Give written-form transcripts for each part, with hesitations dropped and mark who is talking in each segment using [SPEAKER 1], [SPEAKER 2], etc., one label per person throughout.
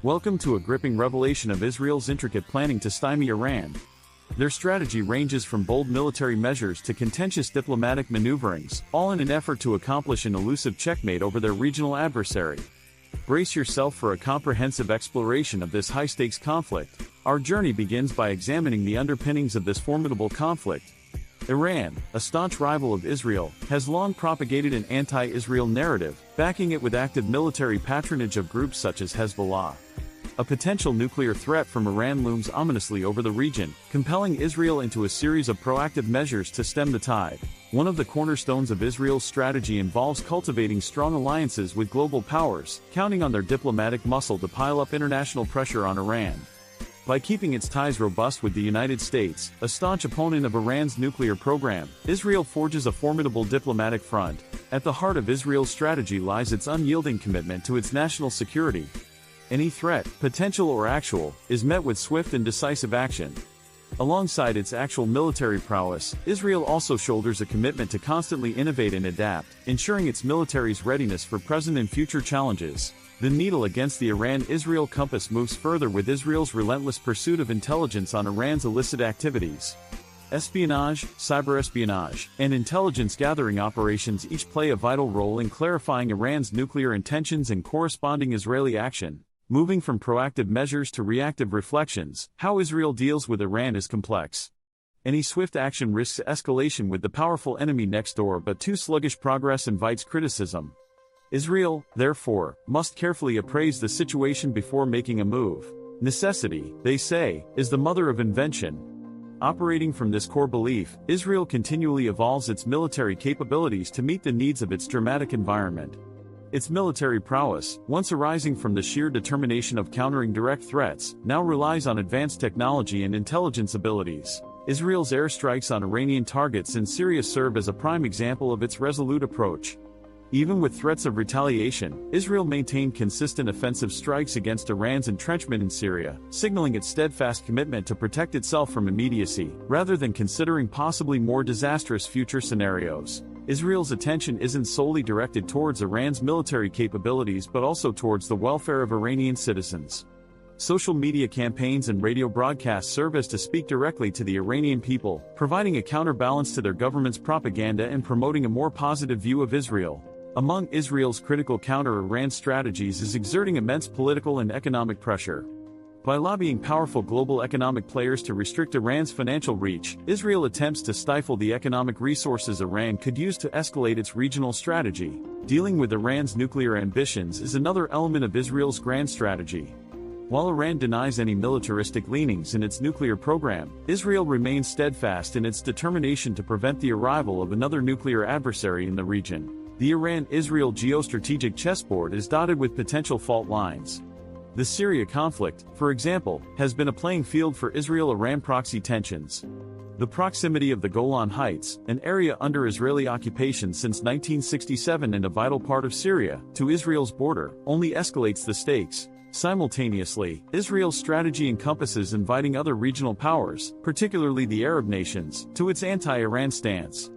[SPEAKER 1] Welcome to a gripping revelation of Israel's intricate planning to stymie Iran. Their strategy ranges from bold military measures to contentious diplomatic maneuverings, all in an effort to accomplish an elusive checkmate over their regional adversary. Brace yourself for a comprehensive exploration of this high-stakes conflict. Our journey begins by examining the underpinnings of this formidable conflict. Iran, a staunch rival of Israel, has long propagated an anti-Israel narrative, backing it with active military patronage of groups such as Hezbollah. A potential nuclear threat from Iran looms ominously over the region, compelling Israel into a series of proactive measures to stem the tide. One of the cornerstones of Israel's strategy involves cultivating strong alliances with global powers, counting on their diplomatic muscle to pile up international pressure on Iran. By keeping its ties robust with the United States, a staunch opponent of Iran's nuclear program, Israel forges a formidable diplomatic front. At the heart of Israel's strategy lies its unyielding commitment to its national security. Any threat, potential or actual, is met with swift and decisive action. Alongside its actual military prowess, Israel also shoulders a commitment to constantly innovate and adapt, ensuring its military's readiness for present and future challenges. The needle against the Iran-Israel compass moves further with Israel's relentless pursuit of intelligence on Iran's illicit activities. Espionage, cyber-espionage, and intelligence-gathering operations each play a vital role in clarifying Iran's nuclear intentions and corresponding Israeli action. Moving from proactive measures to reactive reflections, how Israel deals with Iran is complex. Any swift action risks escalation with the powerful enemy next door, but too sluggish progress invites criticism. Israel, therefore, must carefully appraise the situation before making a move. Necessity, they say, is the mother of invention. Operating from this core belief, Israel continually evolves its military capabilities to meet the needs of its dramatic environment. Its military prowess, once arising from the sheer determination of countering direct threats, now relies on advanced technology and intelligence abilities. Israel's airstrikes on Iranian targets in Syria serve as a prime example of its resolute approach. Even with threats of retaliation, Israel maintained consistent offensive strikes against Iran's entrenchment in Syria, signaling its steadfast commitment to protect itself from immediacy, rather than considering possibly more disastrous future scenarios. Israel's attention isn't solely directed towards Iran's military capabilities but also towards the welfare of Iranian citizens. Social media campaigns and radio broadcasts serve as to speak directly to the Iranian people, providing a counterbalance to their government's propaganda and promoting a more positive view of Israel. Among Israel's critical counter-Iran strategies is exerting immense political and economic pressure. By lobbying powerful global economic players to restrict Iran's financial reach, Israel attempts to stifle the economic resources Iran could use to escalate its regional strategy. Dealing with Iran's nuclear ambitions is another element of Israel's grand strategy. While Iran denies any militaristic leanings in its nuclear program, Israel remains steadfast in its determination to prevent the arrival of another nuclear adversary in the region. The Iran-Israel geostrategic chessboard is dotted with potential fault lines. The Syria conflict, for example, has been a playing field for Israel-Iran proxy tensions. The proximity of the Golan Heights, an area under Israeli occupation since 1967 and a vital part of Syria, to Israel's border, only escalates the stakes. Simultaneously, Israel's strategy encompasses inviting other regional powers, particularly the Arab nations, to its anti-Iran stance.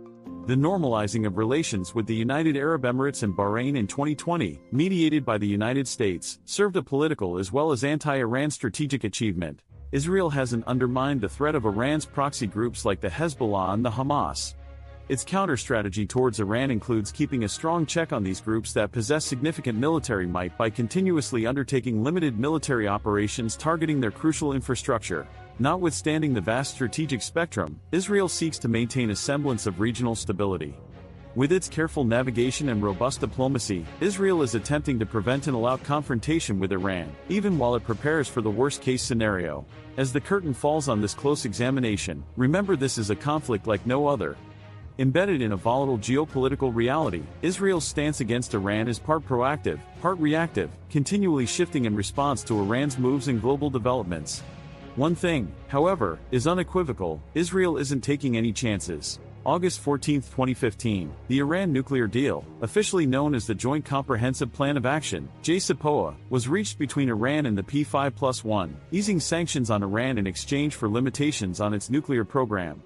[SPEAKER 1] The normalizing of relations with the United Arab Emirates and Bahrain in 2020, mediated by the United States, served a political as well as anti-Iran strategic achievement. Israel hasn't undermined the threat of Iran's proxy groups like the Hezbollah and the Hamas. Its counter-strategy towards Iran includes keeping a strong check on these groups that possess significant military might by continuously undertaking limited military operations targeting their crucial infrastructure. Notwithstanding the vast strategic spectrum, Israel seeks to maintain a semblance of regional stability. With its careful navigation and robust diplomacy, Israel is attempting to prevent an all-out confrontation with Iran, even while it prepares for the worst-case scenario. As the curtain falls on this close examination, remember this is a conflict like no other. Embedded in a volatile geopolitical reality, Israel's stance against Iran is part proactive, part reactive, continually shifting in response to Iran's moves and global developments. One thing, however, is unequivocal: Israel isn't taking any chances. August 14, 2015, the Iran nuclear deal, officially known as the Joint Comprehensive Plan of Action, JCPOA, was reached between Iran and the P5+1, easing sanctions on Iran in exchange for limitations on its nuclear program.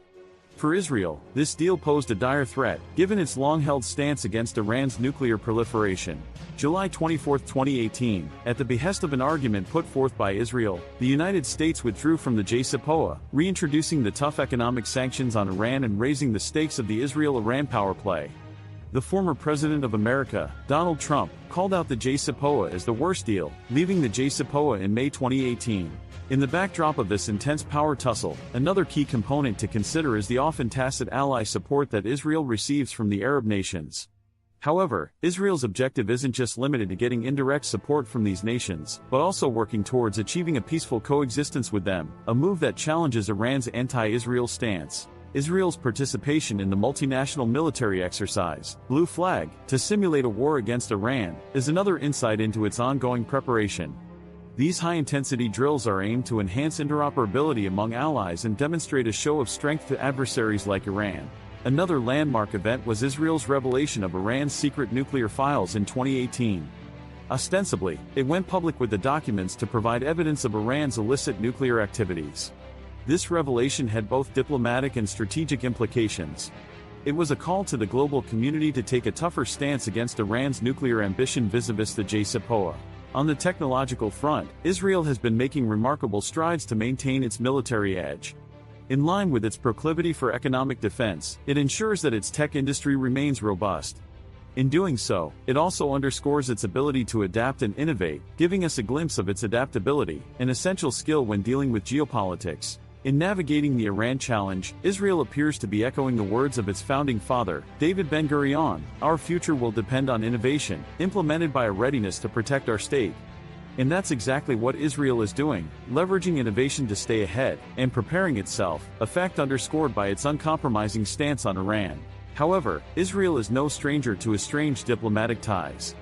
[SPEAKER 1] For Israel, this deal posed a dire threat, given its long-held stance against Iran's nuclear proliferation. July 24, 2018, at the behest of an argument put forth by Israel, the United States withdrew from the JCPOA, reintroducing the tough economic sanctions on Iran and raising the stakes of the Israel-Iran power play. The former President of America, Donald Trump, called out the JCPOA as the worst deal, leaving the JCPOA in May 2018. In the backdrop of this intense power tussle, another key component to consider is the often tacit ally support that Israel receives from the Arab nations. However, Israel's objective isn't just limited to getting indirect support from these nations, but also working towards achieving a peaceful coexistence with them, a move that challenges Iran's anti-Israel stance. Israel's participation in the multinational military exercise, Blue Flag, to simulate a war against Iran, is another insight into its ongoing preparation. These high-intensity drills are aimed to enhance interoperability among allies and demonstrate a show of strength to adversaries like Iran. Another landmark event was Israel's revelation of Iran's secret nuclear files in 2018. Ostensibly, it went public with the documents to provide evidence of Iran's illicit nuclear activities. This revelation had both diplomatic and strategic implications. It was a call to the global community to take a tougher stance against Iran's nuclear ambition vis-a-vis the JCPOA. On the technological front, Israel has been making remarkable strides to maintain its military edge. In line with its proclivity for economic defense, it ensures that its tech industry remains robust. In doing so, it also underscores its ability to adapt and innovate, giving us a glimpse of its adaptability, an essential skill when dealing with geopolitics. In navigating the Iran challenge, Israel appears to be echoing the words of its founding father, David Ben-Gurion: "Our future will depend on innovation, implemented by a readiness to protect our state." And that's exactly what Israel is doing, leveraging innovation to stay ahead, and preparing itself, a fact underscored by its uncompromising stance on Iran. However, Israel is no stranger to estranged diplomatic ties.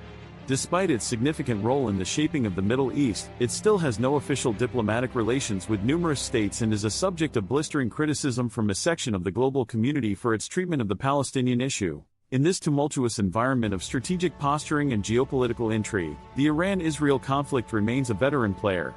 [SPEAKER 1] Despite its significant role in the shaping of the Middle East, it still has no official diplomatic relations with numerous states and is a subject of blistering criticism from a section of the global community for its treatment of the Palestinian issue. In this tumultuous environment of strategic posturing and geopolitical intrigue, the Iran-Israel conflict remains a veteran player.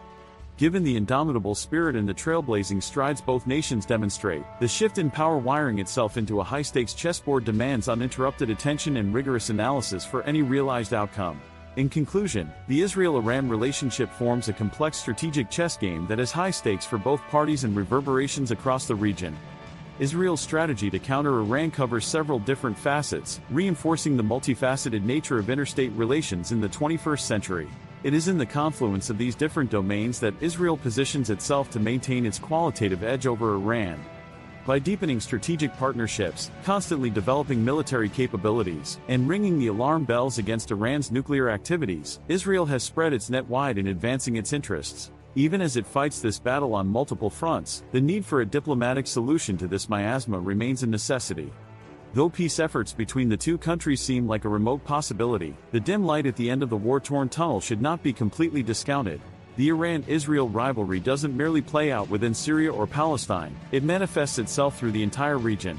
[SPEAKER 1] Given the indomitable spirit and the trailblazing strides both nations demonstrate, the shift in power wiring itself into a high-stakes chessboard demands uninterrupted attention and rigorous analysis for any realized outcome. In conclusion, the Israel-Iran relationship forms a complex strategic chess game that has high stakes for both parties and reverberations across the region. Israel's strategy to counter Iran covers several different facets, reinforcing the multifaceted nature of interstate relations in the 21st century. It is in the confluence of these different domains that Israel positions itself to maintain its qualitative edge over Iran. By deepening strategic partnerships, constantly developing military capabilities, and ringing the alarm bells against Iran's nuclear activities, Israel has spread its net wide in advancing its interests. Even as it fights this battle on multiple fronts, the need for a diplomatic solution to this miasma remains a necessity. Though peace efforts between the two countries seem like a remote possibility, the dim light at the end of the war-torn tunnel should not be completely discounted. The Iran-Israel rivalry doesn't merely play out within Syria or Palestine, it manifests itself through the entire region.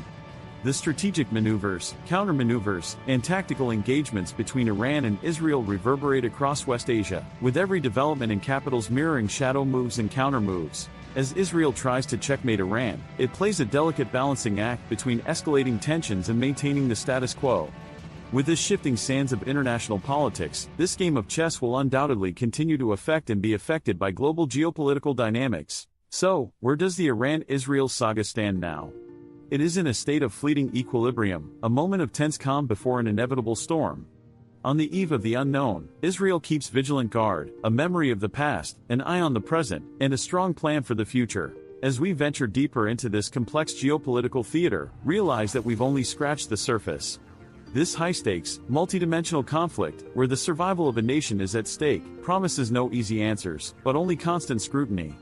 [SPEAKER 1] The strategic maneuvers, countermaneuvers, and tactical engagements between Iran and Israel reverberate across West Asia, with every development in capitals mirroring shadow moves and counter-moves. As Israel tries to checkmate Iran, it plays a delicate balancing act between escalating tensions and maintaining the status quo. With the shifting sands of international politics, this game of chess will undoubtedly continue to affect and be affected by global geopolitical dynamics. So, where does the Iran-Israel saga stand now? It is in a state of fleeting equilibrium, a moment of tense calm before an inevitable storm. On the eve of the unknown, Israel keeps vigilant guard, a memory of the past, an eye on the present, and a strong plan for the future. As we venture deeper into this complex geopolitical theater, realize that we've only scratched the surface. This high-stakes, multidimensional conflict, where the survival of a nation is at stake, promises no easy answers, but only constant scrutiny.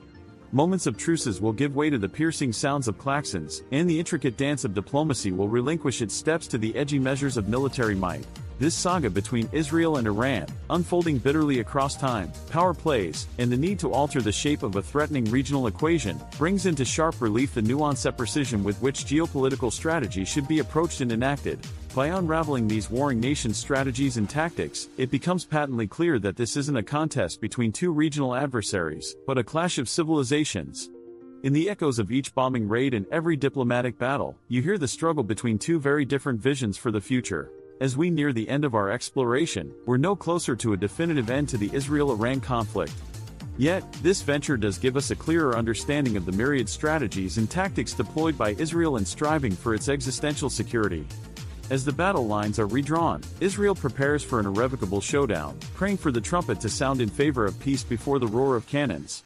[SPEAKER 1] Moments of truces will give way to the piercing sounds of claxons, and the intricate dance of diplomacy will relinquish its steps to the edgy measures of military might. This saga between Israel and Iran, unfolding bitterly across time, power plays, and the need to alter the shape of a threatening regional equation, brings into sharp relief the nuance and precision with which geopolitical strategy should be approached and enacted. By unraveling these warring nations' strategies and tactics, it becomes patently clear that this isn't a contest between two regional adversaries, but a clash of civilizations. In the echoes of each bombing raid and every diplomatic battle, you hear the struggle between two very different visions for the future. As we near the end of our exploration, we're no closer to a definitive end to the Israel-Iran conflict. Yet, this venture does give us a clearer understanding of the myriad strategies and tactics deployed by Israel in striving for its existential security. As the battle lines are redrawn, Israel prepares for an irrevocable showdown, praying for the trumpet to sound in favor of peace before the roar of cannons.